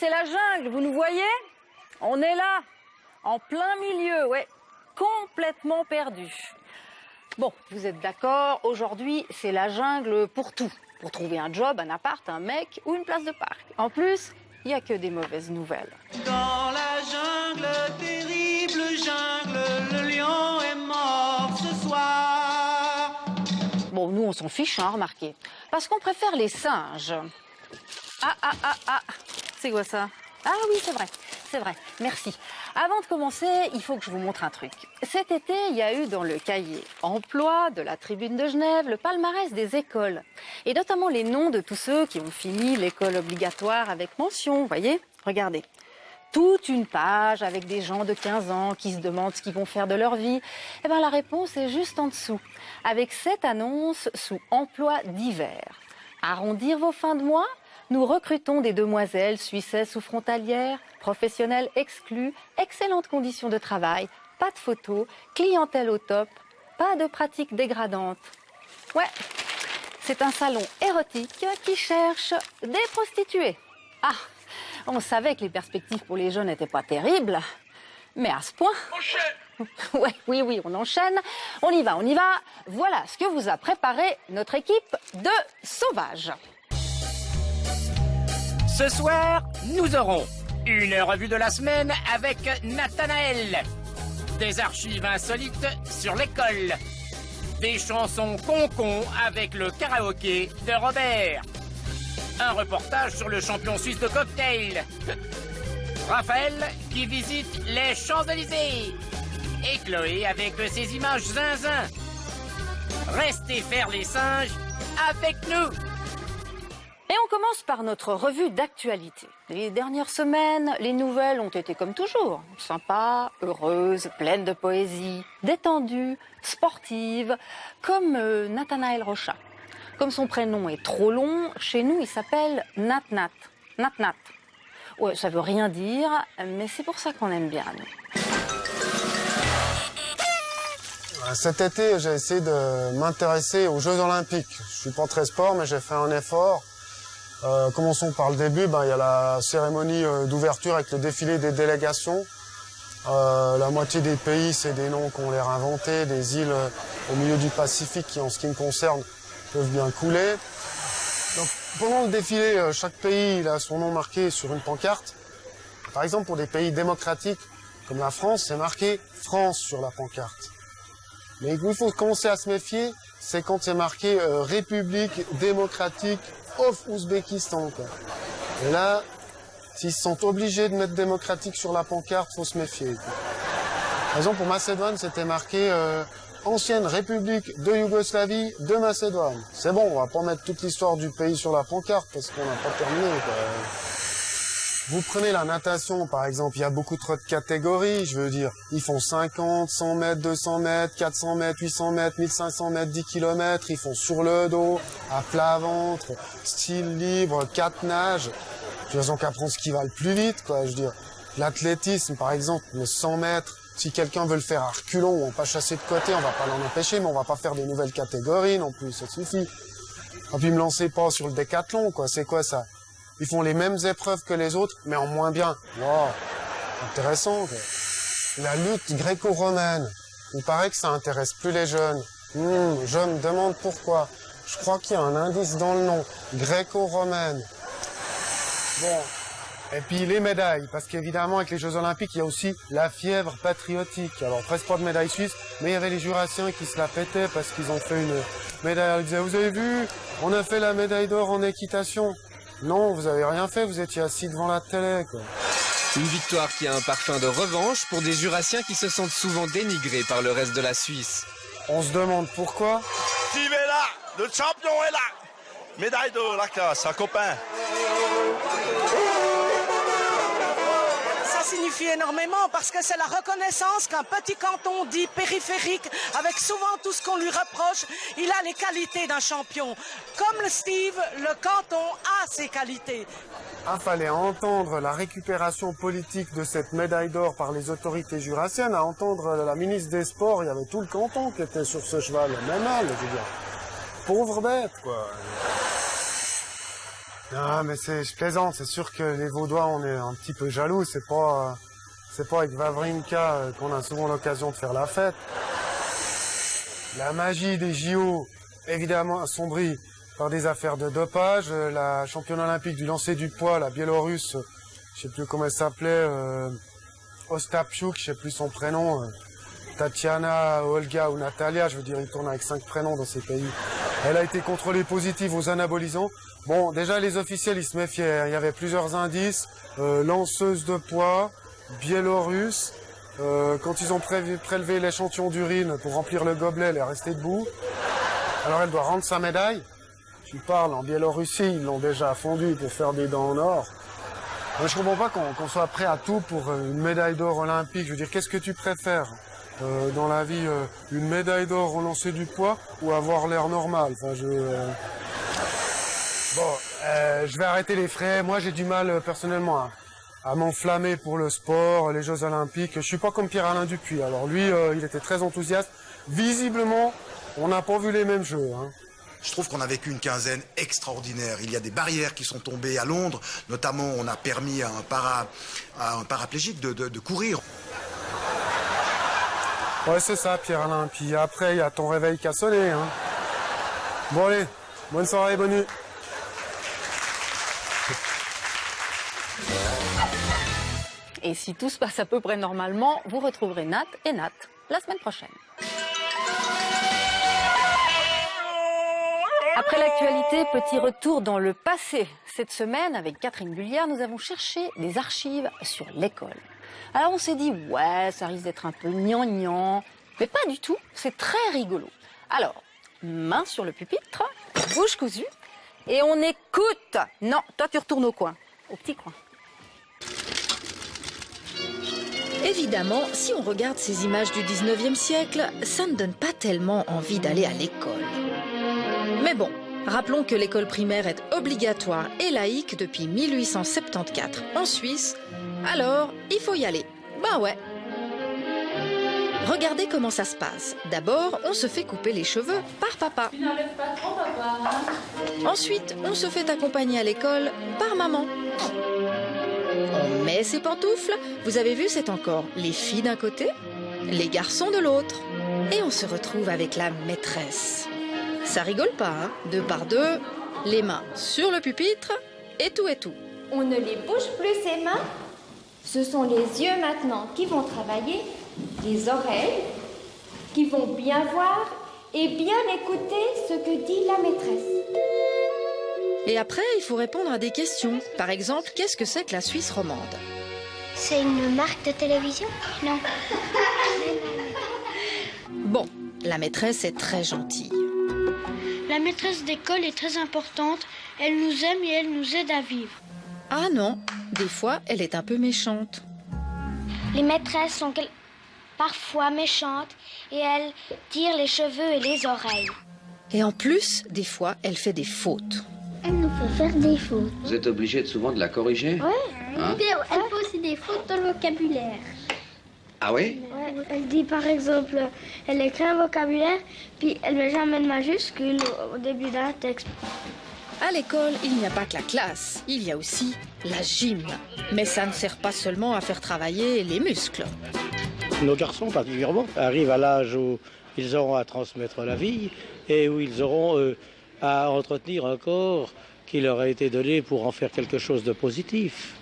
c'est la jungle, vous nous voyez? On est là, en plein milieu, ouais, complètement perdu. Bon, vous êtes d'accord, aujourd'hui, c'est la jungle pour tout. Pour trouver un job, un appart, un mec ou une place de parc. En plus, il n'y a que des mauvaises nouvelles. Dans la jungle, terrible jungle, le lion est mort ce soir. Bon, nous, on s'en fiche, hein, remarquez. Parce qu'on préfère les singes. Ah, c'est quoi ça? Ah oui, c'est vrai, merci. Avant de commencer, il faut que je vous montre un truc. Cet été, il y a eu dans le cahier emploi de la Tribune de Genève le palmarès des écoles. Et notamment les noms de tous ceux qui ont fini l'école obligatoire avec mention, vous voyez? Regardez. Toute une page avec des gens de 15 ans qui se demandent ce qu'ils vont faire de leur vie. Eh bien, la réponse est juste en dessous, avec cette annonce sous emploi divers. Arrondir vos fins de mois? Nous recrutons des demoiselles suissesses ou frontalières, professionnelles exclues, excellentes conditions de travail, pas de photos, clientèle au top, pas de pratiques dégradantes. Ouais, c'est un salon érotique qui cherche des prostituées. Ah, on savait que les perspectives pour les jeunes n'étaient pas terribles, mais à ce point... Ouais, oui, on enchaîne. On y va. Voilà ce que vous a préparé notre équipe de sauvages. Ce soir, nous aurons une revue de la semaine avec Nathanaël, des archives insolites sur l'école, des chansons con-con avec le karaoké de Robert, un reportage sur le champion suisse de cocktail, Raphaël qui visite les Champs-Élysées et Chloé avec ses images zinzin. Restez faire les singes avec nous. Et on commence par notre revue d'actualité. Les dernières semaines, les nouvelles ont été comme toujours. Sympas, heureuses, pleines de poésie, détendues, sportives, comme Nathanaël Rochat. Comme son prénom est trop long, chez nous, il s'appelle Nat-Nat. Nat-Nat. Ouais, ça veut rien dire, mais c'est pour ça qu'on aime bien, nous. Cet été, j'ai essayé de m'intéresser aux Jeux Olympiques. Je suis pas très sport, mais j'ai fait un effort. Commençons par le début. Il y a la cérémonie d'ouverture avec le défilé des délégations. La moitié des pays, c'est des noms qu'on leur a inventés, des îles au milieu du Pacifique qui, en ce qui me concerne, peuvent bien couler. Donc, pendant le défilé, chaque pays il a son nom marqué sur une pancarte. Par exemple, pour des pays démocratiques comme la France, c'est marqué « France » sur la pancarte. Mais il faut commencer à se méfier, c'est quand c'est marqué « République démocratique of Ouzbékistan ». Et là, s'ils se sentent obligés de mettre démocratique sur la pancarte, faut se méfier. Par exemple, pour Macédoine, c'était marqué ancienne République de Yougoslavie de Macédoine. C'est bon, on va pas mettre toute l'histoire du pays sur la pancarte parce qu'on n'a pas terminé, quoi. Vous prenez la natation, par exemple, il y a beaucoup trop de catégories, je veux dire. Ils font 50, 100 mètres, 200 mètres, 400 mètres, 800 mètres, 1500 mètres, 10 km. Ils font sur le dos, à plat ventre, style libre, 4 nages. Ils ont qu'à prendre ce qui va le plus vite, quoi. Je veux dire, l'athlétisme, par exemple, le 100 mètres. Si quelqu'un veut le faire à reculons, on va pas chasser de côté, on va pas l'en empêcher, mais on va pas faire des nouvelles catégories non plus, ça suffit. Et puis me lancez pas sur le décathlon, quoi. C'est quoi ça? Ils font les mêmes épreuves que les autres, mais en moins bien. Wow, intéressant, quoi. La lutte gréco-romaine. Il paraît que ça intéresse plus les jeunes. Je me demande pourquoi. Je crois qu'il y a un indice dans le nom. Gréco-romaine. Bon. Et puis les médailles, parce qu'évidemment avec les Jeux Olympiques, il y a aussi la fièvre patriotique. Alors presque pas de médaille suisse, mais il y avait les Jurassiens qui se la pétaient parce qu'ils ont fait une médaille. Ils disaient, vous avez vu, on a fait la médaille d'or en équitation. Non, vous avez rien fait, vous étiez assis devant la télé, quoi. Une victoire qui a un parfum de revanche pour des Jurassiens qui se sentent souvent dénigrés par le reste de la Suisse. On se demande pourquoi. Steve est là, le champion est là. Médaille d'or, la classe, un copain. Ça signifie énormément parce que c'est la reconnaissance qu'un petit canton dit périphérique, avec souvent tout ce qu'on lui reproche, il a les qualités d'un champion. Comme le Steve, le canton a ses qualités. Il fallait entendre la récupération politique de cette médaille d'or par les autorités jurassiennes, à entendre la ministre des Sports, il y avait tout le canton qui était sur ce cheval, même elle, je veux dire. Pauvre bête, quoi. Non, mais je plaisante. C'est sûr que les Vaudois, on est un petit peu jaloux. C'est pas avec Wawrinka qu'on a souvent l'occasion de faire la fête. La magie des JO, évidemment, assombrie par des affaires de dopage. La championne olympique du lancer du poids, la Biélorusse, je sais plus comment elle s'appelait, Ostapchuk, je sais plus son prénom, Tatiana, Olga ou Natalia, je veux dire, il tourne avec 5 prénoms dans ces pays. Elle a été contrôlée positive aux anabolisants. Bon, déjà, les officiels, ils se méfiaient. Il y avait plusieurs indices. Lanceuse de poids, biélorusse. Quand ils ont prélevé l'échantillon d'urine pour remplir le gobelet, elle est restée debout. Alors, elle doit rendre sa médaille. Tu parles, en Biélorussie, ils l'ont déjà fondue pour faire des dents en or. Moi, je comprends pas qu'on soit prêt à tout pour une médaille d'or olympique. Je veux dire, qu'est-ce que tu préfères dans la vie, une médaille d'or au lancer du poids ou avoir l'air normal? Enfin, je vais arrêter les frais. Moi, j'ai du mal, personnellement, à m'enflammer pour le sport, les Jeux Olympiques. Je suis pas comme Pierre-Alain Dupuis. Alors lui, il était très enthousiaste. Visiblement, on n'a pas vu les mêmes jeux. Hein. Je trouve qu'on a vécu une quinzaine extraordinaire. Il y a des barrières qui sont tombées à Londres. Notamment, on a permis à un paraplégique de courir. Ouais, c'est ça, Pierre-Alain. Puis après, il y a ton réveil qui a sonné. Hein. Bon, allez, bonne soirée, bonne nuit. Et si tout se passe à peu près normalement, vous retrouverez Nat et Nat la semaine prochaine. Après l'actualité, petit retour dans le passé. Cette semaine, avec Catherine Bulliard, nous avons cherché des archives sur l'école. Alors on s'est dit, ouais, ça risque d'être un peu gnangnan, mais pas du tout, c'est très rigolo. Alors, main sur le pupitre, bouche cousue, et on écoute. Non, toi tu retournes au coin, au petit coin. Évidemment, si on regarde ces images du 19e siècle, ça ne donne pas tellement envie d'aller à l'école. Mais bon, rappelons que l'école primaire est obligatoire et laïque depuis 1874 en Suisse, alors il faut y aller. Ben ouais. Regardez comment ça se passe. D'abord, on se fait couper les cheveux par papa. Tu n'enlèves pas trop, papa. Ensuite, on se fait accompagner à l'école par maman. On met ses pantoufles. Vous avez vu, c'est encore les filles d'un côté, les garçons de l'autre. Et on se retrouve avec la maîtresse. Ça rigole pas, hein? 2 par 2, les mains sur le pupitre, et tout et tout. On ne les bouge plus, ces mains. Ce sont les yeux maintenant qui vont travailler, les oreilles, qui vont bien voir et bien écouter ce que dit la maîtresse. Et après, il faut répondre à des questions. Par exemple, qu'est-ce que c'est que la Suisse romande? C'est une marque de télévision? Non. Bon, la maîtresse est très gentille. La maîtresse d'école est très importante. Elle nous aime et elle nous aide à vivre. Ah non, des fois, elle est un peu méchante. Les maîtresses sont parfois méchantes et elles tirent les cheveux et les oreilles. Et en plus, des fois, elle fait des fautes. Elle nous fait faire des fautes. Vous êtes obligé souvent de la corriger? Oui. Hein? Elle fait aussi des fautes dans le vocabulaire. Ah oui? Ouais. Elle dit par exemple, elle écrit un vocabulaire, puis elle ne met jamais de majuscule au début d'un texte. À l'école, il n'y a pas que la classe, il y a aussi la gym. Mais ça ne sert pas seulement à faire travailler les muscles. Nos garçons, particulièrement, arrivent à l'âge où ils auront à transmettre la vie et où ils auront à entretenir un corps qui leur a été donné pour en faire quelque chose de positif.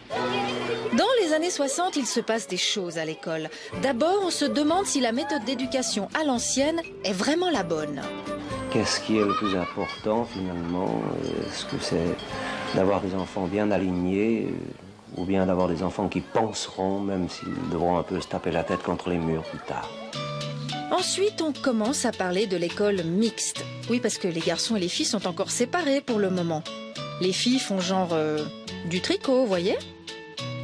Dans les années 60, il se passe des choses à l'école. D'abord, on se demande si la méthode d'éducation à l'ancienne est vraiment la bonne. Qu'est-ce qui est le plus important finalement? Est-ce que c'est d'avoir des enfants bien alignés ou bien d'avoir des enfants qui penseront, même s'ils devront un peu se taper la tête contre les murs plus tard? Ensuite, on commence à parler de l'école mixte. Oui, parce que les garçons et les filles sont encore séparés pour le moment. Les filles font genre du tricot, vous voyez?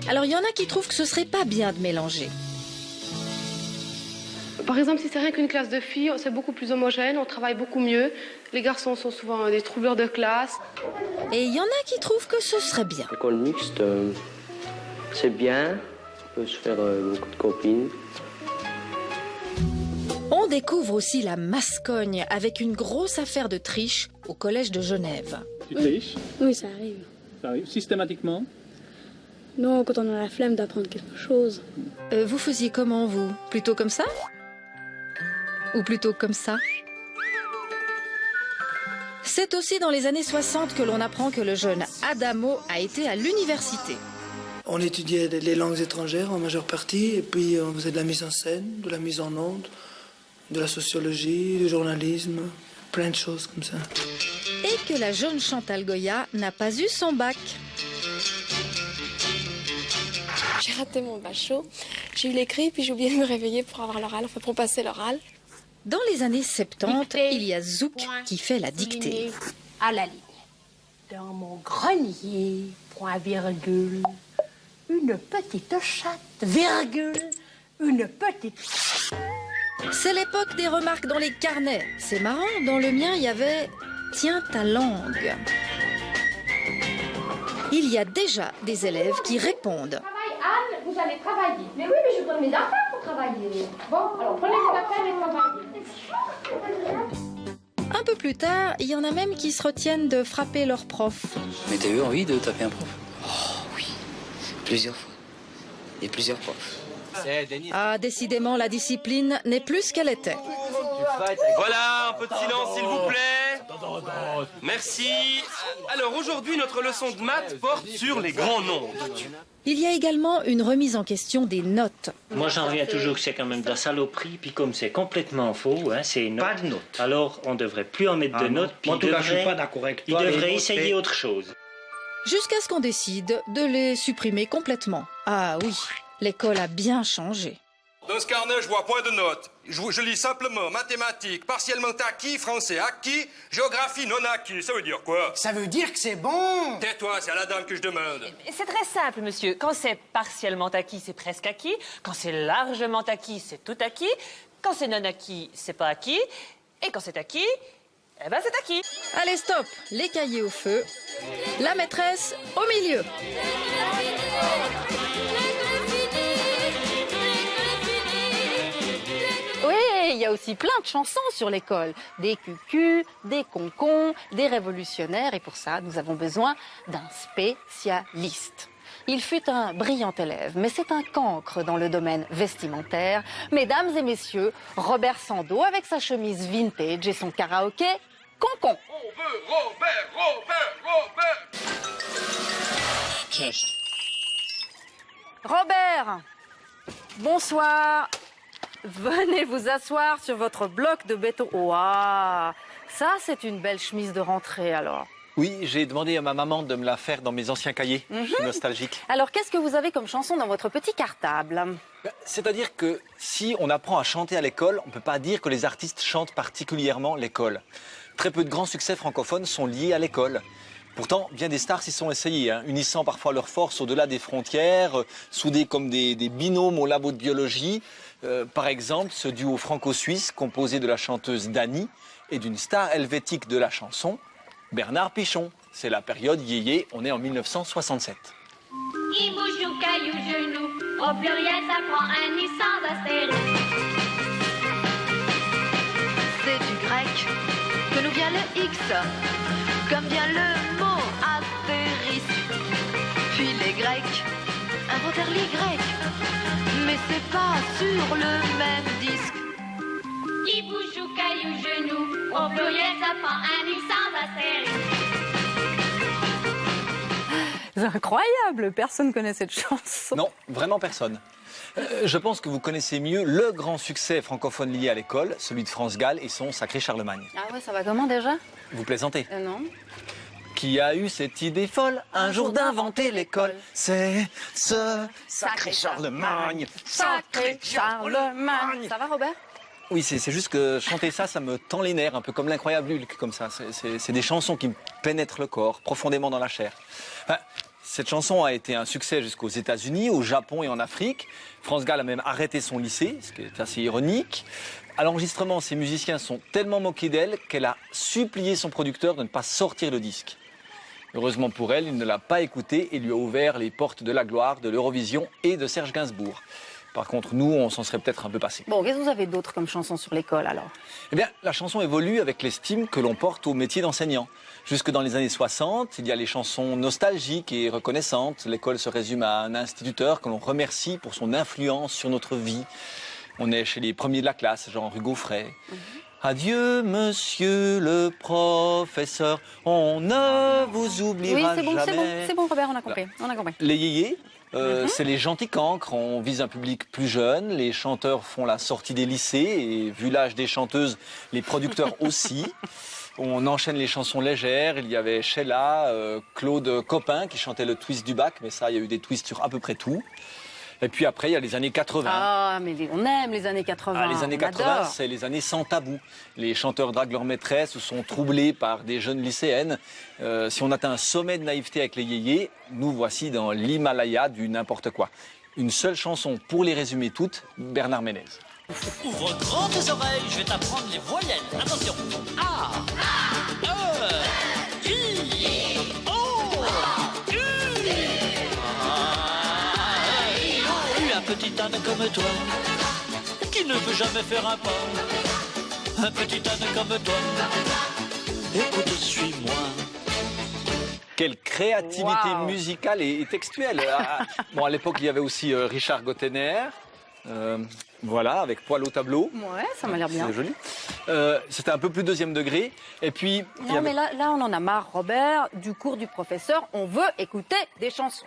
Alors, il y en a qui trouvent que ce serait pas bien de mélanger. Par exemple, si c'est rien qu'une classe de filles, c'est beaucoup plus homogène, on travaille beaucoup mieux. Les garçons sont souvent des troubleurs de classe. Et il y en a qui trouvent que ce serait bien. L'école mixte, c'est bien, on peut se faire beaucoup de copines. On découvre aussi la mascogne avec une grosse affaire de triche au collège de Genève. Tu triches? Oui, ça arrive. Ça arrive systématiquement? Non, quand on a la flemme d'apprendre quelque chose. Vous faisiez comment, vous? Plutôt comme ça? Ou plutôt comme ça? C'est aussi dans les années 60 que l'on apprend que le jeune Adamo a été à l'université. On étudiait les langues étrangères en majeure partie, et puis on faisait de la mise en scène, de la mise en onde, de la sociologie, du journalisme, plein de choses comme ça. Et que la jeune Chantal Goya n'a pas eu son bac. J'ai raté mon bachot, j'ai eu l'écrit, puis j'ai oublié de me réveiller pour avoir l'oral, enfin pour passer l'oral. Dans les années 70, il y a Zouk qui fait la dictée. À la ligne. Dans mon grenier, point virgule, une petite chatte, virgule, une petite... C'est l'époque des remarques dans les carnets. C'est marrant, dans le mien, il y avait « Tiens ta langue ». Il y a déjà des élèves qui répondent. Anne, vous allez travailler. Mais oui, mais je donne mes affaires pour travailler. Bon, alors prenez vos affaires et travaillez. Un peu plus tard, il y en a même qui se retiennent de frapper leur prof. Mais t'as eu envie de taper un prof? Oh oui, plusieurs fois. Et plusieurs profs. Ah, décidément, la discipline n'est plus ce qu'elle était. Voilà, un peu de silence s'il vous plaît. Merci. Alors aujourd'hui, notre leçon de maths porte sur les grands nombres. Il y a également une remise en question des notes. Moi, j'en reviens toujours que c'est quand même de la saloperie, puis comme c'est complètement faux, hein, c'est une note. Pas de notes. Alors, on devrait plus en mettre de notes, puis en tout cas, je suis pas d'accord avec toi. Il devrait essayer autre chose. Jusqu'à ce qu'on décide de les supprimer complètement. Ah oui, l'école a bien changé. Dans ce carnet, je vois point de notes. Je lis simplement mathématiques, partiellement acquis, français acquis, géographie non acquis. Ça veut dire quoi? Ça veut dire que c'est bon. Tais-toi, c'est à la dame que je demande. C'est très simple, monsieur. Quand c'est partiellement acquis, c'est presque acquis. Quand c'est largement acquis, c'est tout acquis. Quand c'est non acquis, c'est pas acquis. Et quand c'est acquis, eh ben c'est acquis. Allez, stop. Les cahiers au feu. La maîtresse au milieu. Oui, il y a aussi plein de chansons sur l'école. Des cucus, des concons, des révolutionnaires. Et pour ça, nous avons besoin d'un spécialiste. Il fut un brillant élève, mais c'est un cancre dans le domaine vestimentaire. Mesdames et messieurs, Robert Sando avec sa chemise vintage et son karaoké concon. On veut Robert. Robert, bonsoir. Venez vous asseoir sur votre bloc de béton. Ouah, ça c'est une belle chemise de rentrée alors. Oui, j'ai demandé à ma maman de me la faire dans mes anciens cahiers. Je suis nostalgique. Alors qu'est-ce que vous avez comme chanson dans votre petit cartable? C'est-à-dire que si on apprend à chanter à l'école, on ne peut pas dire que les artistes chantent particulièrement l'école. Très peu de grands succès francophones sont liés à l'école. Pourtant, bien des stars s'y sont essayés, hein, unissant parfois leurs forces au-delà des frontières, soudés comme des binômes au labo de biologie. Par exemple, ce duo franco-suisse composé de la chanteuse Dani et d'une star helvétique de la chanson, Bernard Pichon. C'est la période yéyé, on est en 1967. Qui bouge ou caillou genou, au pluriel ça prend un i sans astérisque. C'est du grec que nous vient le X, comme vient le mot astérisque. Puis les Grecs inventèrent l'Y, mais c'est pas sur le même disque. Qui bouge ou caillou genou, au pluriel ça prend un i sans astérisque. C'est incroyable, personne ne connaît cette chanson. Non, vraiment personne. Je pense que vous connaissez mieux le grand succès francophone lié à l'école, celui de France Gall et son Sacré Charlemagne. Ah ouais, ça va comment déjà? Vous plaisantez? Non. Qui a eu cette idée folle un jour d'inventer l'école? C'est ce Sacré Charlemagne. Sacré Charlemagne. Ça va, Robert? Oui, c'est juste que chanter ça, ça me tend les nerfs, un peu comme l'incroyable Hulk, comme ça. C'est des chansons qui me pénètrent le corps, profondément dans la chair. Enfin, cette chanson a été un succès jusqu'aux États-Unis, au Japon et en Afrique. France Gall a même arrêté son lycée, ce qui est assez ironique. À l'enregistrement, ces musiciens sont tellement moqués d'elle qu'elle a supplié son producteur de ne pas sortir le disque. Heureusement pour elle, il ne l'a pas écouté et lui a ouvert les portes de la gloire, de l'Eurovision et de Serge Gainsbourg. Par contre, nous, on s'en serait peut-être un peu passé. Bon, qu'est-ce que vous avez d'autre comme chansons sur l'école alors? Eh bien, la chanson évolue avec l'estime que l'on porte au métier d'enseignant. Jusque dans les années 60, il y a les chansons nostalgiques et reconnaissantes. L'école se résume à un instituteur que l'on remercie pour son influence sur notre vie. On est chez les premiers de la classe, genre Hugo Frey. Adieu, monsieur le professeur, on ne vous oubliera jamais. Oui, c'est bon, Robert, on a compris. Les yéyés, c'est les gentils cancres. On vise un public plus jeune. Les chanteurs font la sortie des lycées et, vu l'âge des chanteuses, les producteurs aussi. On enchaîne les chansons légères. Il y avait Sheila, Claude Copin qui chantait le twist du bac, mais ça, il y a eu des twists sur à peu près tout. Et puis après, il y a les années 80. Ah, mais on aime les années 80. Ah, les années 80, c'est les années sans tabou. Les chanteurs draguent leurs maîtresses ou sont troublés par des jeunes lycéennes. Si on atteint un sommet de naïveté avec les yéyés, nous voici dans l'Himalaya du n'importe quoi. Une seule chanson pour les résumer toutes, Bernard Ménez. Ouvre grand tes oreilles, je vais t'apprendre les voyelles. Attention. A, E, I, O, U. Un petit âne comme toi, qui ne veut jamais faire un pas. Un petit âne comme toi, écoute, suis-moi. Quelle créativité musicale et textuelle. Bon, à l'époque, il y avait aussi Richard Gottener. Voilà, avec Poil au tableau. Ouais, ça m'a l'air bien. C'est joli. C'était un peu plus deuxième degré. Et puis... Non, mais là, on en a marre, Robert, du cours du professeur. On veut écouter des chansons.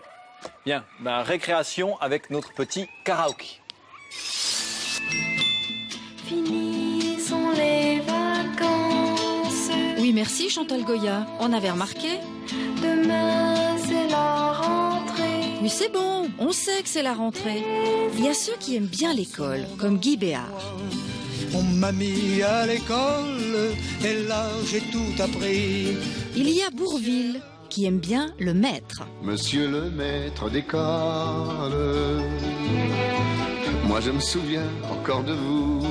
Bien, récréation avec notre petit karaoké. Finissons les vacances. Oui, merci Chantal Goya. On avait remarqué. Demain, c'est la rentrée. Oui, c'est bon. On sait que c'est la rentrée. Il y a ceux qui aiment bien l'école, comme Guy Béard. On m'a mis à l'école et là, j'ai tout appris. Il y a Bourvil, qui aime bien le maître. Monsieur le maître d'école, moi je me souviens encore de vous.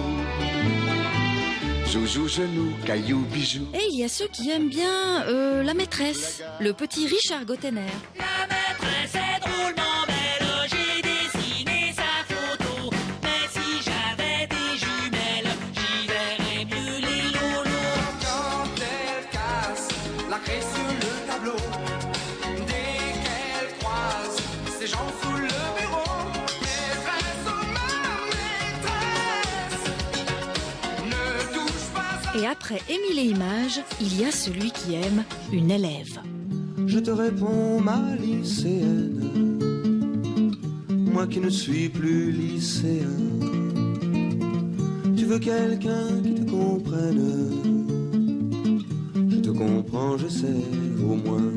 Joujou, genou, caillou, bijou. Et il y a ceux qui aiment bien la maîtresse, le petit Richard Gottener. La maîtresse est drôlement belle, j'ai dessiné sa photo. Mais si j'avais des jumelles, j'y verrais mieux les lolos. Quand elle casse la craie sur le tableau, dès qu'elle croise ses gens sous le bureau, maîtresse, oh ma maîtresse, ne touche pas à... Et après Émile et Images, il y a celui qui aime une élève. Je te réponds, ma lycéenne, moi qui ne suis plus lycéen. Tu veux quelqu'un qui te comprenne? Je te comprends, je sais au moins.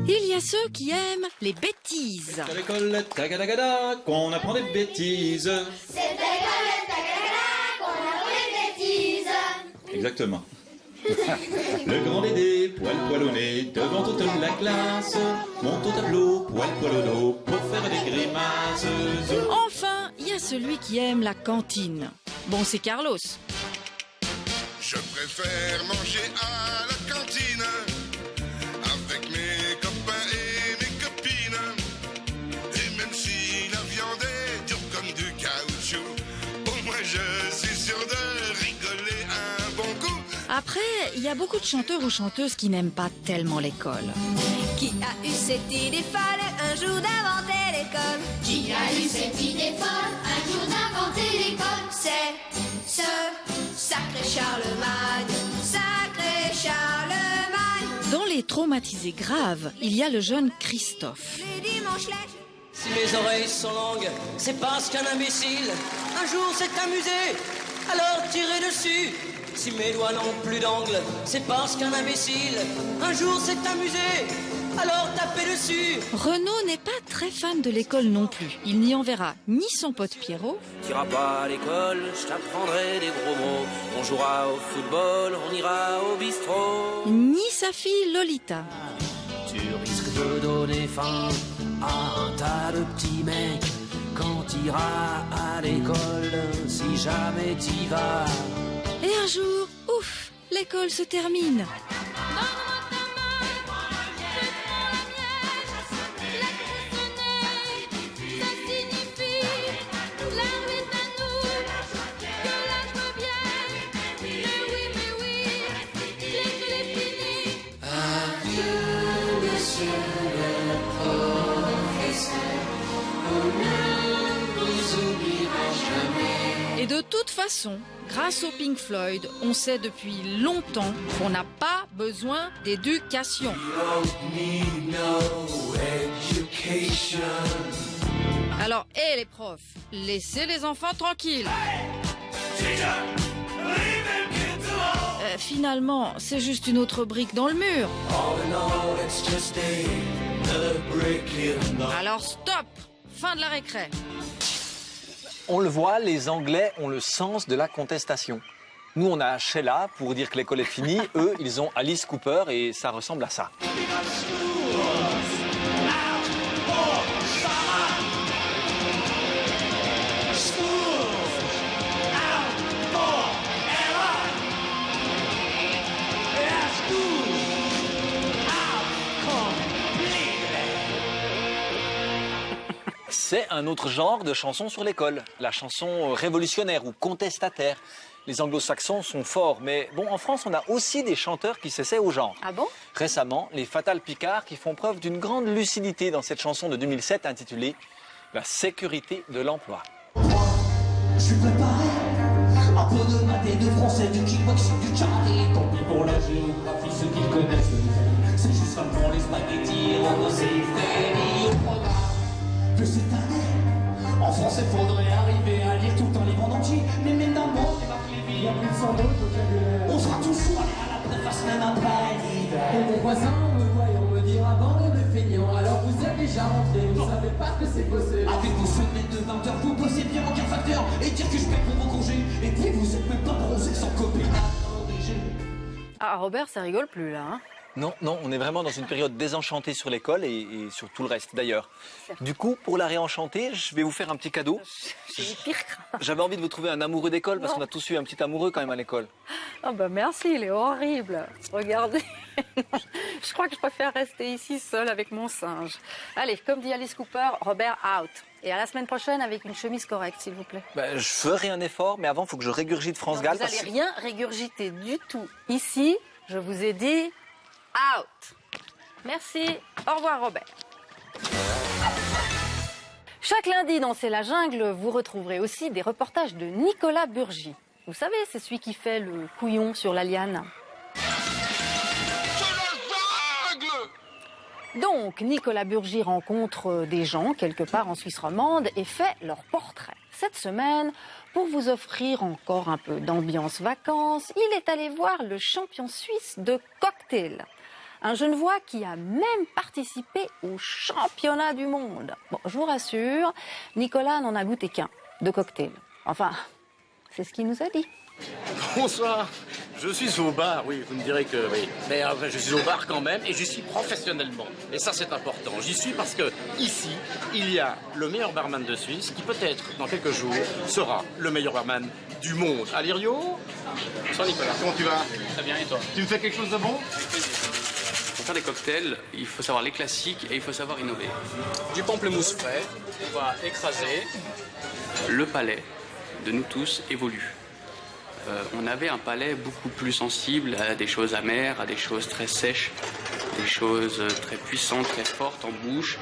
Il y a ceux qui aiment les bêtises. À l'école, tagadagada, qu'on apprend des bêtises. C'est à l'école, tagadagada, qu'on apprend des bêtises. Exactement. Le grand Dédé, poil poilonné, devant toute la classe, monte au tableau, poil poilonneau, pour faire des grimaces. Enfin, il y a celui qui aime la cantine. Bon, c'est Carlos. Je préfère manger à la cantine avec mes copains et mes copines. Et même si la viande est dure comme du caoutchouc, au moins je suis sûr de rigoler un bon coup. Après, il y a beaucoup de chanteurs ou chanteuses qui n'aiment pas tellement l'école. Qui a eu cette idée folle un jour d'inventer l'école? Qui a eu cette idée folle un jour d'inventer l'école? C'est ce sacré Charlemagne, sacré Charlemagne. Dans les traumatisés graves, il y a le jeune Christophe. Les dimanches, Si mes oreilles sont longues, c'est parce qu'un imbécile un jour s'est amusé, alors tirez dessus. Si mes doigts n'ont plus d'ongles, c'est parce qu'un imbécile un jour s'est amusé, alors tapez dessus. Renaud n'est pas très fan de l'école non plus. Il n'y enverra ni son pote Pierrot. T'iras pas à l'école, je t'apprendrai des gros mots. On jouera au football, on ira au bistrot. Ni sa fille Lolita. Tu risques de donner faim à un tas de petits mecs quand t'iras à l'école, si jamais t'y vas. Et un jour, ouf, l'école se termine. la Et de toute façon, grâce au Pink Floyd, on sait depuis longtemps qu'on n'a pas besoin d'éducation. Alors, les profs, laissez les enfants tranquilles. Finalement, c'est juste une autre brique dans le mur. Alors stop, fin de la récré. On le voit, les Anglais ont le sens de la contestation. Nous, on a Sheila pour dire que l'école est finie. Eux, ils ont Alice Cooper et ça ressemble à ça. C'est un autre genre de chanson sur l'école, la chanson révolutionnaire ou contestataire. Les anglo-saxons sont forts, mais bon, en France, on a aussi des chanteurs qui s'essaient au genre. Ah bon? Récemment, les Fatal Picard qui font preuve d'une grande lucidité dans cette chanson de 2007 intitulée « La sécurité de l'emploi ». Je suis préparé, un peu de maths et de français, du kickboxing, du karaté. Tant pis pour la géographie, ceux qui connaissent, c'est juste comme pour les spaghettis, on sait faire au programme. Que cette année, en français, faudrait arriver à lire tout le temps les bandes entiers. Mais maintenant, bon, les marques Lévy, y'a plus de 100 d'autres vocabulaire. On sera toujours allé à la préface, même après l'hiver. Et mon voisin, me voyant me dire avant de feignant, alors vous êtes déjà rentré, vous savez pas que c'est bosser. Avec vos semaines de 20 heures, vous bossez bien en 15 facteurs et dire que je paie pour vos congés. Et puis vous êtes même pas bronzé sans copie. Ah, Robert, ça rigole plus là, hein? Non, non, on est vraiment dans une période désenchantée sur l'école et sur tout le reste d'ailleurs. Du coup, pour la réenchanter, je vais vous faire un petit cadeau. J'ai le pire crainte. J'avais envie de vous trouver un amoureux d'école parce Non. qu'on a tous eu un petit amoureux quand même à l'école. Ah bah merci, il est horrible. Regardez. Je crois que je préfère rester ici seule avec mon singe. Allez, comme dit Alice Cooper, Robert out. Et à la semaine prochaine avec une chemise correcte, s'il vous plaît. Ben, je ferai un effort, mais avant, il faut que je régurgite France Gall. Vous n'allez rien régurgiter du tout. Ici, je vous ai dit out. Merci. Au revoir, Robert. Chaque lundi dans C'est la jungle, vous retrouverez aussi des reportages de Nicolas Burgy. Vous savez, c'est celui qui fait le couillon sur la liane. Donc, Nicolas Burgy rencontre des gens quelque part en Suisse romande et fait leur portrait. Cette semaine, pour vous offrir encore un peu d'ambiance vacances, il est allé voir le champion suisse de cocktail. Un Genevois qui a même participé au championnat du monde. Bon, je vous rassure, Nicolas n'en a goûté qu'un, de cocktail. Enfin, c'est ce qu'il nous a dit. Bonsoir, je suis au bar, oui, vous me direz que oui. Mais je suis au bar quand même et j'y suis professionnellement. Et ça, c'est important. J'y suis parce que ici, il y a le meilleur barman de Suisse qui peut-être, dans quelques jours, sera le meilleur barman du monde. Allez, Rio? Bonsoir, Nicolas. Comment tu vas? Très bien, et toi? Tu me fais quelque chose de bon? Pour faire des cocktails, il faut savoir les classiques et il faut savoir innover. Du pamplemousse frais, on va écraser. Le palais de nous tous évolue. On avait un palais beaucoup plus sensible à des choses amères, à des choses très sèches, des choses très puissantes, très fortes en bouche.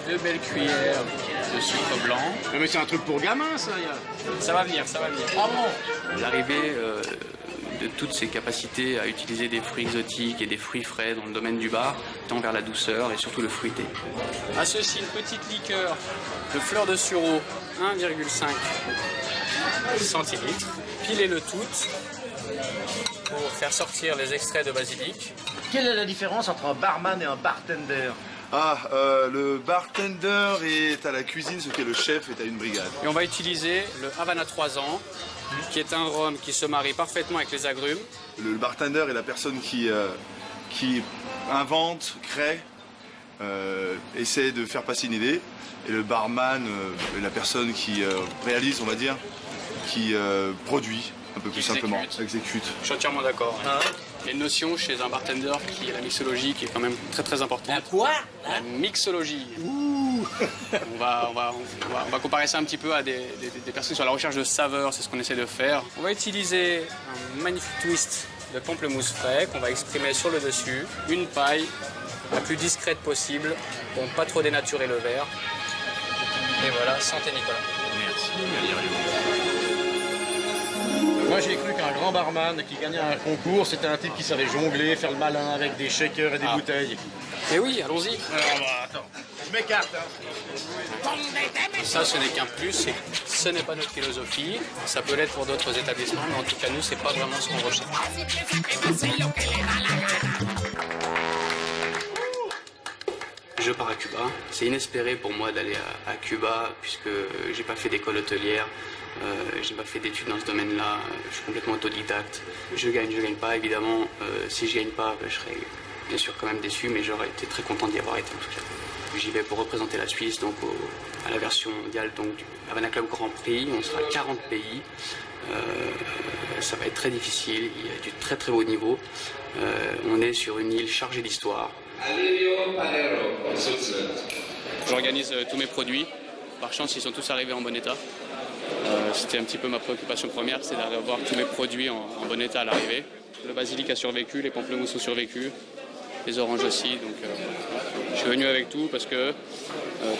2 belles cuillères de sucre blanc. Mais c'est un truc pour gamin, ça. Ça va venir, ça va venir. Ah bon? L'arrivée de toutes ces capacités à utiliser des fruits exotiques et des fruits frais dans le domaine du bar tend vers la douceur et surtout le fruité. À ceci, une petite liqueur de fleurs de sureau, 1,5 centilitres. Pilez-le tout pour faire sortir les extraits de basilic. Quelle est la différence entre un barman et un bartender? Le bartender est à la cuisine, ce qu'est le chef est à une brigade. Et on va utiliser le Havana 3 ans, qui est un rhum qui se marie parfaitement avec les agrumes. Le bartender est la personne qui invente, crée, essaie de faire passer une idée. Et le barman est la personne qui réalise, on va dire, qui produit, un peu plus simplement, exécute. Je suis entièrement d'accord. Il y a une notion chez un bartender qui est la mixologie, qui est quand même très très importante. Quoi? La mixologie. On va comparer ça un petit peu à des personnes qui sont à la recherche de saveurs, c'est ce qu'on essaie de faire. On va utiliser un magnifique twist de pamplemousse frais qu'on va exprimer sur le dessus. Une paille la plus discrète possible pour ne pas trop dénaturer le verre. Et voilà, santé Nicolas. Merci. j'ai cru qu'un grand barman qui gagnait un concours, c'était un type qui savait jongler, faire le malin avec des shakers et des bouteilles. Eh oui, allons-y. Attends, je m'écarte. Hein. Ça, ce n'est qu'un plus, et ce n'est pas notre philosophie. Ça peut l'être pour d'autres établissements, mais en tout cas, nous, c'est pas vraiment ce qu'on recherche. Je pars à Cuba. C'est inespéré pour moi d'aller à Cuba, puisque j'ai pas fait d'école hôtelière, j'ai pas fait d'études dans ce domaine-là, je suis complètement autodidacte. Je gagne pas, évidemment. Si je gagne pas, je serais bien sûr quand même déçu, mais j'aurais été très content d'y avoir été en tout cas. J'y vais pour représenter la Suisse, donc à la version mondiale donc, du Havana Club Grand Prix. On sera 40 pays. Ça va être très difficile, il y a du très très haut niveau. On est sur une île chargée d'histoire. J'organise tous mes produits. Par chance, ils sont tous arrivés en bon état. C'était un petit peu ma préoccupation première, c'est d'avoir tous mes produits en bon état à l'arrivée. Le basilic a survécu, les pamplemousses ont survécu, les oranges aussi. Donc, je suis venu avec tout parce que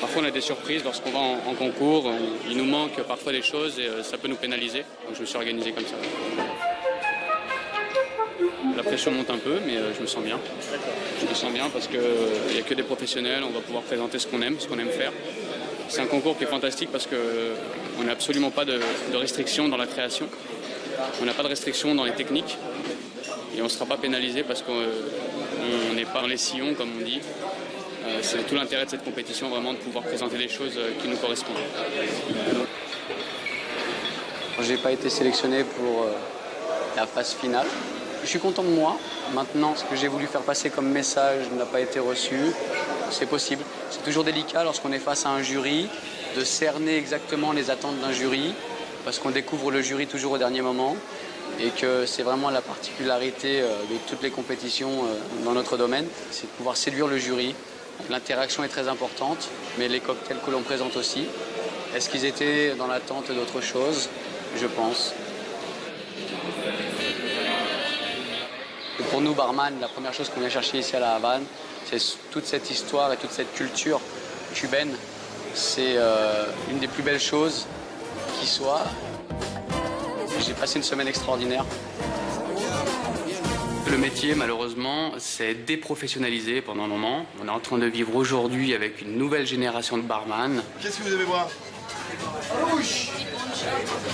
parfois on a des surprises lorsqu'on va en concours. Il nous manque parfois des choses et ça peut nous pénaliser. Donc je me suis organisé comme ça. La pression monte un peu, mais je me sens bien. Je me sens bien parce qu'il n'y a que des professionnels, on va pouvoir présenter ce qu'on aime faire. C'est un concours qui est fantastique parce qu'on n'a absolument pas de restrictions dans la création. On n'a pas de restrictions dans les techniques. Et on ne sera pas pénalisé parce qu'on n'est pas dans les sillons, comme on dit. C'est tout l'intérêt de cette compétition, vraiment, de pouvoir présenter des choses qui nous correspondent. Je n'ai pas été sélectionné pour la phase finale. Je suis content de moi. Maintenant, ce que j'ai voulu faire passer comme message n'a pas été reçu. C'est possible. C'est toujours délicat lorsqu'on est face à un jury de cerner exactement les attentes d'un jury parce qu'on découvre le jury toujours au dernier moment et que c'est vraiment la particularité de toutes les compétitions dans notre domaine, c'est de pouvoir séduire le jury. L'interaction est très importante, mais les cocktails que l'on présente aussi. Est-ce qu'ils étaient dans l'attente d'autre chose? Je pense. Et pour nous, barman, la première chose qu'on vient chercher ici à La Havane, c'est toute cette histoire et toute cette culture cubaine. C'est une des plus belles choses qui soit. J'ai passé une semaine extraordinaire. Le métier, malheureusement, s'est déprofessionnalisé pendant un moment. On est en train de vivre aujourd'hui avec une nouvelle génération de barman. Qu'est-ce que vous aimez boire?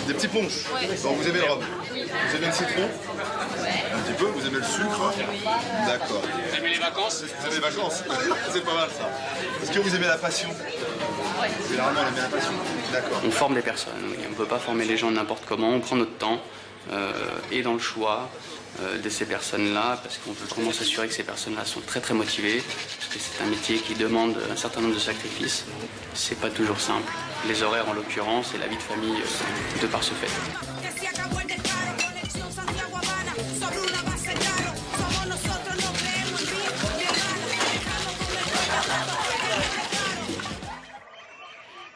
Des petits punchs. Bon, vous aimez le rhum? Vous aimez le citron? Un petit peu. Vous aimez le sucre? D'accord. Vous aimez les vacances? Vous aimez les vacances? C'est pas mal ça. Est-ce que vous aimez la passion? Généralement, on aime la passion. D'accord. On forme des personnes. On ne peut pas former les gens n'importe comment. On prend notre temps et dans le choix de ces personnes-là, parce qu'on peut vraiment s'assurer que ces personnes-là sont très très motivées, parce que c'est un métier qui demande un certain nombre de sacrifices. C'est pas toujours simple. Les horaires en l'occurrence et la vie de famille de par ce fait.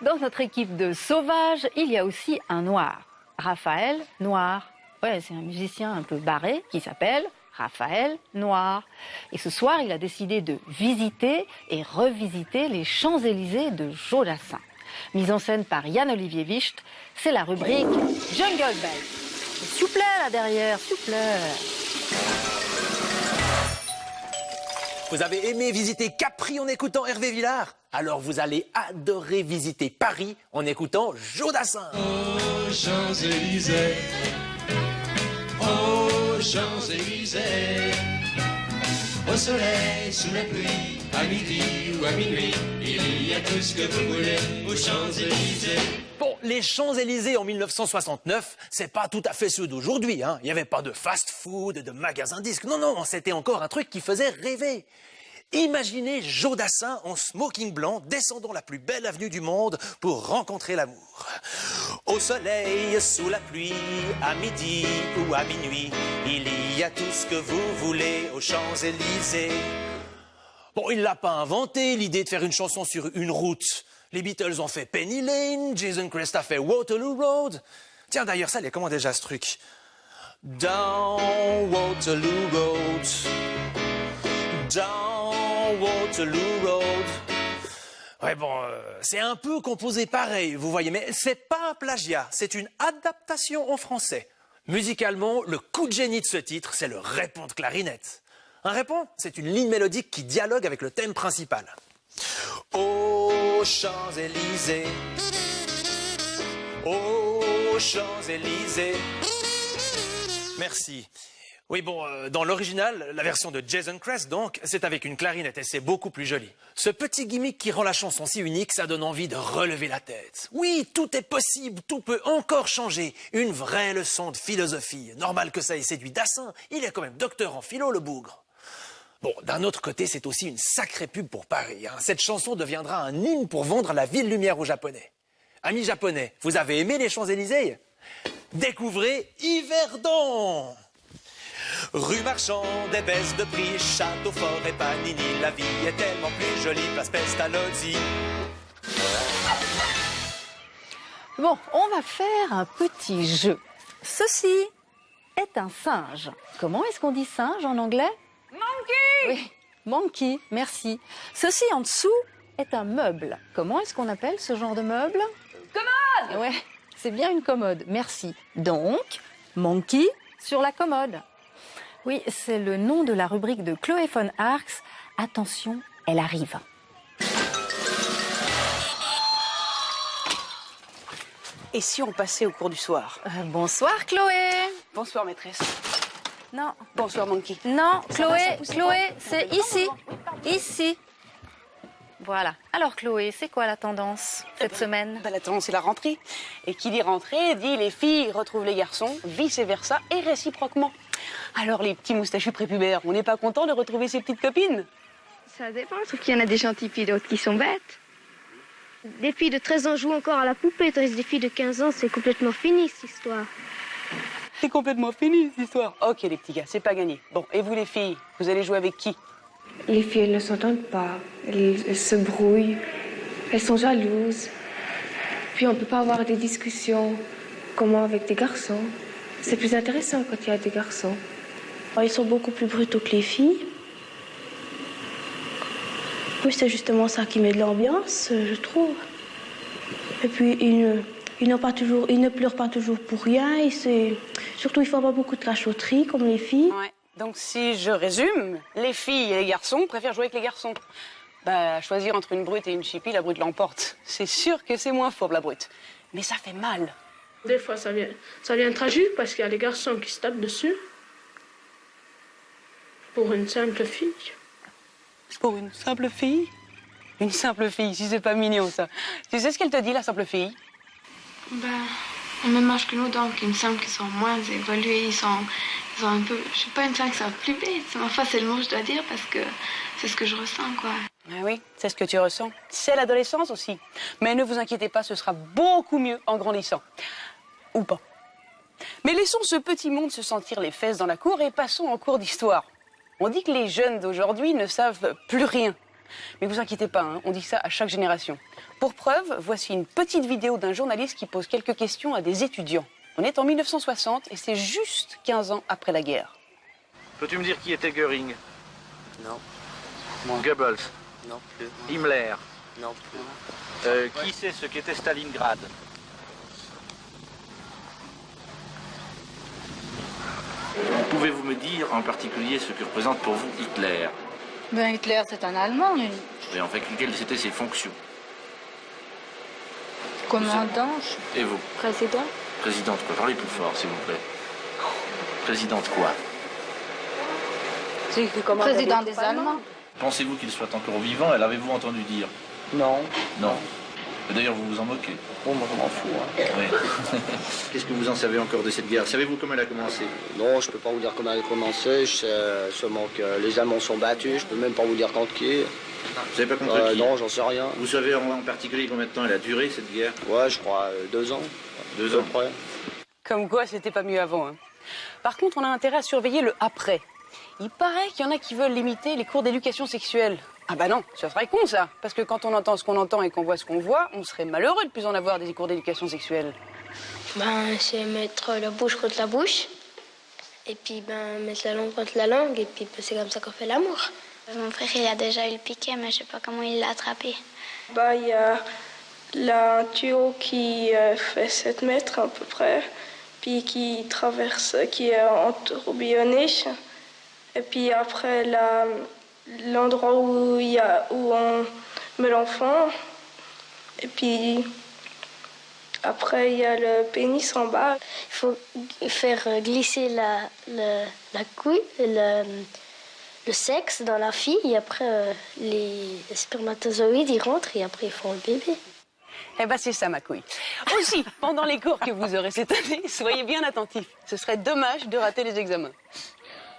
Dans notre équipe de sauvages, il y a aussi un noir. Raphaël Noir. Ouais, c'est un musicien un peu barré qui s'appelle Raphaël Noir. Et ce soir, il a décidé de visiter et revisiter les Champs-Élysées de Jodassin. Mise en scène par Yann-Olivier Wicht, c'est la rubrique Jungle Bell. S'il vous plaît, là derrière, s'il vous plaît. Vous avez aimé visiter Capri en écoutant Hervé Villard? Alors vous allez adorer visiter Paris en écoutant Jodassin. Aux Champs-Élysées, aux Champs-Élysées, au soleil, sous la pluie, à midi ou à minuit, il y a tout ce que vous voulez aux Champs-Élysées. Bon, les Champs-Élysées en 1969, c'est pas tout à fait ceux d'aujourd'hui, hein. Il n'y avait pas de fast-food, de magasins disques. Non, non, c'était encore un truc qui faisait rêver. Imaginez Jodassin en smoking blanc descendant la plus belle avenue du monde pour rencontrer l'amour. Au soleil, sous la pluie, à midi ou à minuit, il y a tout ce que vous voulez aux Champs-Élysées. Bon, il l'a pas inventé, l'idée de faire une chanson sur une route. Les Beatles ont fait Penny Lane, Jason Crest a fait Waterloo Road. Tiens, d'ailleurs, ça, il est comment déjà ce truc? Down Waterloo Road, down Waterloo Road. Ouais, bon, c'est un peu composé pareil, vous voyez, mais c'est pas un plagiat, c'est une adaptation en français. Musicalement, le coup de génie de ce titre, c'est le répond de clarinette. Un répond, c'est une ligne mélodique qui dialogue avec le thème principal. Aux Champs-Élysées, aux Champs-Élysées. Merci. Oui, bon, dans l'original, la version de Jason Crest, donc, c'est avec une clarinette et c'est beaucoup plus joli. Ce petit gimmick qui rend la chanson si unique, ça donne envie de relever la tête. Oui, tout est possible, tout peut encore changer. Une vraie leçon de philosophie. Normal que ça ait séduit Dassin, il est quand même docteur en philo, le bougre. Bon, d'un autre côté, c'est aussi une sacrée pub pour Paris. Hein. Cette chanson deviendra un hymne pour vendre la ville lumière aux Japonais. Amis japonais, vous avez aimé les Champs-Élysées? Découvrez Yverdon! Rue Marchand, des baisses de prix, Château Fort et Panini. La vie est tellement plus jolie, place Pestalozzi. Bon, on va faire un petit jeu. Ceci est un singe. Comment est-ce qu'on dit singe en anglais? Monkey! Oui, monkey, merci. Ceci en dessous est un meuble. Comment est-ce qu'on appelle ce genre de meuble? Commode! Ouais, c'est bien une commode, merci. Donc, monkey sur la commode. Oui, c'est le nom de la rubrique de Chloé von Arx. Attention, elle arrive. Et si on passait au cours du soir? Bonsoir Chloé. Bonsoir maîtresse. Non. Bonsoir Monkey. Non, Chloé, c'est ici. Ici. Voilà. Alors Chloé, c'est quoi la tendance cette semaine? La tendance, c'est la rentrée. Et qui dit rentrée, dit les filles retrouvent les garçons, vice-versa et réciproquement. Alors les petits moustachus prépubères, on n'est pas content de retrouver ses petites copines? Ça dépend, je trouve qu'il y en a des gentilles filles, d'autres qui sont bêtes. Des filles de 13 ans jouent encore à la poupée, tandis que des filles de 15 ans, c'est complètement fini cette histoire. C'est complètement fini cette histoire. Ok les petits gars, c'est pas gagné. Bon, et vous les filles, vous allez jouer avec qui? Les filles, elles ne s'entendent pas, elles se brouillent, elles sont jalouses. Puis on ne peut pas avoir des discussions comme avec des garçons. C'est plus intéressant quand il y a des garçons. Ils sont beaucoup plus brutaux que les filles. Oui, c'est justement ça qui met de l'ambiance, je trouve. Et puis, ils ne pleurent pas toujours pour rien. Surtout, ils ne font pas beaucoup de cachotterie comme les filles. Ouais. Donc, si je résume, les filles et les garçons préfèrent jouer avec les garçons. Bah, choisir entre une brute et une chipie, la brute l'emporte. C'est sûr que c'est moins fourbe, la brute. Mais ça fait mal. Des fois, ça vient tragique parce qu'il y a les garçons qui se tapent dessus. Pour une simple fille. Pour une simple fille? Une simple fille, si c'est pas mignon, ça. Tu sais ce qu'elle te dit, la simple fille? Ben, au même âge que nous, donc, il me semble qu'ils sont moins évolués. Ils sont un peu... Je suis pas une femme qui sont plus bêtes. Enfin, c'est le mot que je dois dire parce que c'est ce que je ressens, quoi. Ah oui, c'est ce que tu ressens. C'est l'adolescence aussi. Mais ne vous inquiétez pas, ce sera beaucoup mieux en grandissant. Ou pas. Mais laissons ce petit monde se sentir les fesses dans la cour et passons en cours d'histoire. On dit que les jeunes d'aujourd'hui ne savent plus rien. Mais vous inquiétez pas, hein, on dit ça à chaque génération. Pour preuve, voici une petite vidéo d'un journaliste qui pose quelques questions à des étudiants. On est en 1960 et c'est juste 15 ans après la guerre. Peux-tu me dire qui était Göring? Non. Goebbels? Non plus. Himmler? Non plus. Qui sait ce qu'était Stalingrad? Pouvez-vous me dire en particulier ce que représente pour vous Hitler? Ben, Hitler, c'est un Allemand. Et en fait, quelles étaient ses fonctions? Commandant. Et vous? Président. Présidente quoi? Parlez plus fort, s'il vous plaît. Présidente quoi? Président des Allemands. Pensez-vous qu'il soit encore vivant? L'avez-vous entendu dire? Non. Non. D'ailleurs, vous vous en moquez. Bon, moi, je m'en fous. Hein. Oui. Qu'est-ce que vous en savez encore de cette guerre? Savez-vous comment elle a commencé? Non, je peux pas vous dire comment elle a commencé. Je sais seulement que les Allemands sont battus. Je peux même pas vous dire contre qui. Vous savez pas contre qui? Non, j'en sais rien. Vous savez en particulier combien de temps elle a duré, cette guerre? Ouais, je crois 2 ans. 2 ans. Près. Comme quoi, c'était pas mieux avant. Hein. Par contre, on a intérêt à surveiller le après. Il paraît qu'il y en a qui veulent limiter les cours d'éducation sexuelle. Ah bah non, ça serait con ça. Parce que quand on entend ce qu'on entend et qu'on voit ce qu'on voit, on serait malheureux de plus en avoir des cours d'éducation sexuelle. Ben, c'est mettre la bouche contre la bouche. Et puis, ben, mettre la langue contre la langue. Et puis, c'est comme ça qu'on fait l'amour. Mon frère, il a déjà eu le piquet, mais je sais pas comment il l'a attrapé. Bah, il y a là un tuyau qui fait 7 mètres à peu près. puis qui traverse, qui est entourbillonné. Et puis après, l'endroit où on met l'enfant. Et puis après, il y a le pénis en bas. Il faut faire glisser la couille, le sexe dans la fille, et après les spermatozoïdes ils rentrent et après ils font le bébé. Eh ben c'est ça ma couille. Aussi, pendant les cours que vous aurez cette année, soyez bien attentifs. Ce serait dommage de rater les examens.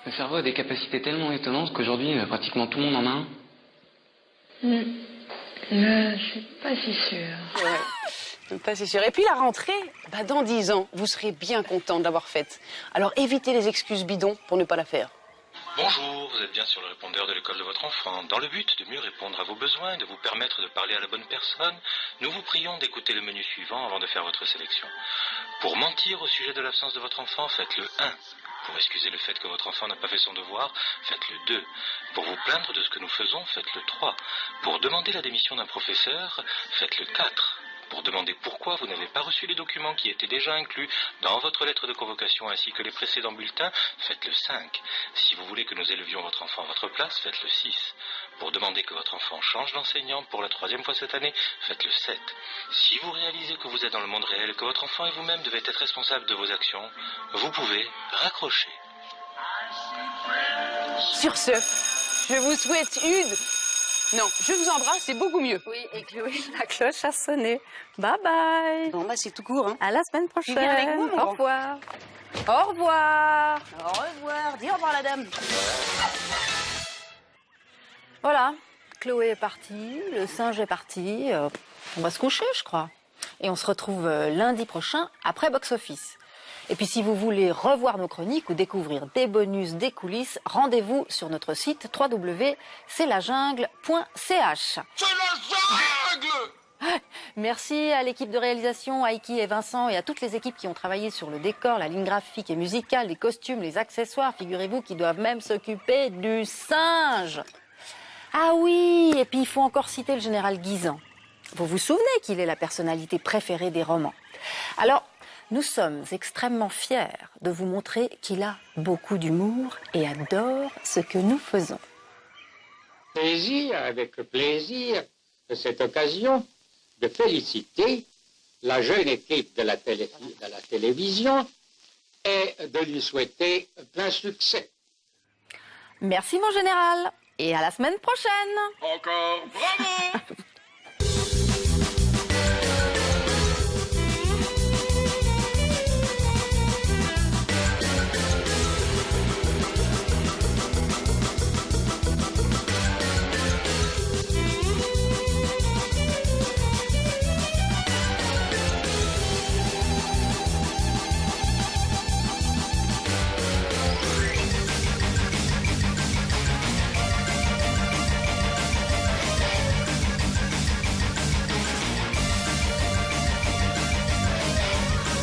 Le cerveau a des capacités tellement étonnantes qu'aujourd'hui pratiquement tout le monde en a un. Je suis pas si sûre. Ouais, pas si sûr. Et puis la rentrée, dans 10 ans, vous serez bien content de l'avoir faite. Alors évitez les excuses bidons pour ne pas la faire. Bonjour, vous êtes bien sur le répondeur de l'école de votre enfant. Dans le but de mieux répondre à vos besoins et de vous permettre de parler à la bonne personne, nous vous prions d'écouter le menu suivant avant de faire votre sélection. Pour mentir au sujet de l'absence de votre enfant, faites le 1. Pour excuser le fait que votre enfant n'a pas fait son devoir, faites le 2. Pour vous plaindre de ce que nous faisons, faites le 3. Pour demander la démission d'un professeur, faites le 4. Pour demander pourquoi vous n'avez pas reçu les documents qui étaient déjà inclus dans votre lettre de convocation ainsi que les précédents bulletins, faites le 5. Si vous voulez que nous élevions votre enfant à votre place, faites le 6. Pour demander que votre enfant change d'enseignant pour la 3e fois cette année, faites le 7. Si vous réalisez que vous êtes dans le monde réel et que votre enfant et vous-même devez être responsables de vos actions, vous pouvez raccrocher. Sur ce, je vous souhaite une... Non, je vous embrasse, c'est beaucoup mieux. Oui, et Chloé, la cloche a sonné. Bye bye. Bon, c'est tout court. Hein. À la semaine prochaine. Tu viens avec moi, au revoir. Au revoir. Au revoir. Dis au revoir, la dame. Voilà, Chloé est partie, le singe est parti. On va se coucher, je crois. Et on se retrouve lundi prochain après Box Office. Et puis si vous voulez revoir nos chroniques ou découvrir des bonus, des coulisses, rendez-vous sur notre site www.c'estlajungle.ch. C'est la jungle! Merci à l'équipe de réalisation, à Iki et Vincent et à toutes les équipes qui ont travaillé sur le décor, la ligne graphique et musicale, les costumes, les accessoires. Figurez-vous qu'ils doivent même s'occuper du singe. Ah oui, et puis il faut encore citer le général Guisan. Vous vous souvenez qu'il est la personnalité préférée des romans. Alors, nous sommes extrêmement fiers de vous montrer qu'il a beaucoup d'humour et adore ce que nous faisons. Plaisir, avec plaisir, de cette occasion de féliciter la jeune équipe de la télévision et de lui souhaiter plein succès. Merci mon général, et à la semaine prochaine. Encore bravo.